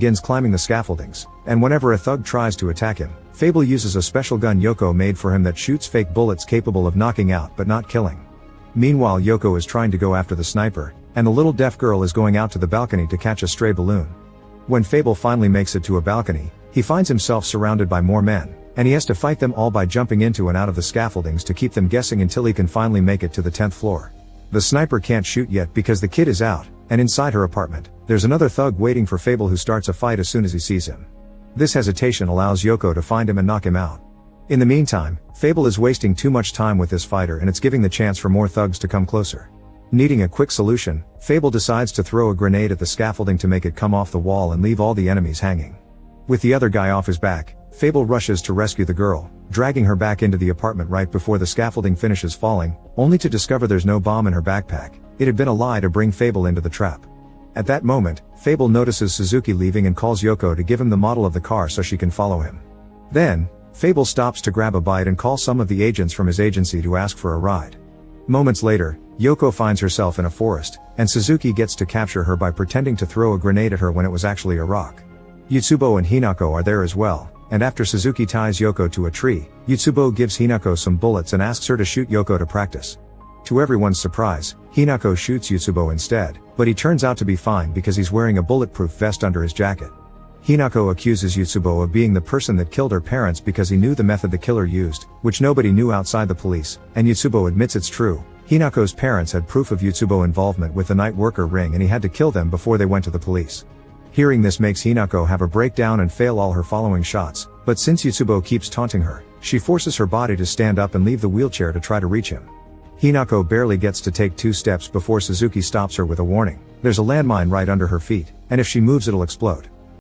begins climbing the scaffoldings, and whenever a thug tries to attack him, Fable uses a special gun Yoko made for him that shoots fake bullets capable of knocking out but not killing. Meanwhile, Yoko is trying to go after the sniper, and the little deaf girl is going out to the balcony to catch a stray balloon. When Fable finally makes it to a balcony, he finds himself surrounded by more men, and he has to fight them all by jumping into and out of the scaffoldings to keep them guessing until he can finally make it to the 10th floor. The sniper can't shoot yet because the kid is out, and inside her apartment, there's another thug waiting for Fable who starts a fight as soon as he sees him. This hesitation allows Yoko to find him and knock him out. In the meantime, Fable is wasting too much time with this fighter and it's giving the chance for more thugs to come closer. Needing a quick solution, Fable decides to throw a grenade at the scaffolding to make it come off the wall and leave all the enemies hanging. With the other guy off his back, Fable rushes to rescue the girl, dragging her back into the apartment right before the scaffolding finishes falling, only to discover there's no bomb in her backpack. It had been a lie to bring Fable into the trap. At that moment, Fable notices Suzuki leaving and calls Yoko to give him the model of the car so she can follow him. Then, Fable stops to grab a bite and call some of the agents from his agency to ask for a ride. Moments later, Yoko finds herself in a forest, and Suzuki gets to capture her by pretending to throw a grenade at her when it was actually a rock. Yutsubo and Hinako are there as well, and after Suzuki ties Yoko to a tree, Yutsubo gives Hinako some bullets and asks her to shoot Yoko to practice. To everyone's surprise, Hinako shoots Yutsubo instead, but he turns out to be fine because he's wearing a bulletproof vest under his jacket. Hinako accuses Yutsubo of being the person that killed her parents because he knew the method the killer used, which nobody knew outside the police, and Yutsubo admits it's true. Hinako's parents had proof of Yutsubo involvement with the night worker ring and he had to kill them before they went to the police. Hearing this makes Hinako have a breakdown and fail all her following shots, but since Yutsubo keeps taunting her, she forces her body to stand up and leave the wheelchair to try to reach him. Hinako barely gets to take 2 steps before Suzuki stops her with a warning. There's a landmine right under her feet, and if she moves it'll explode.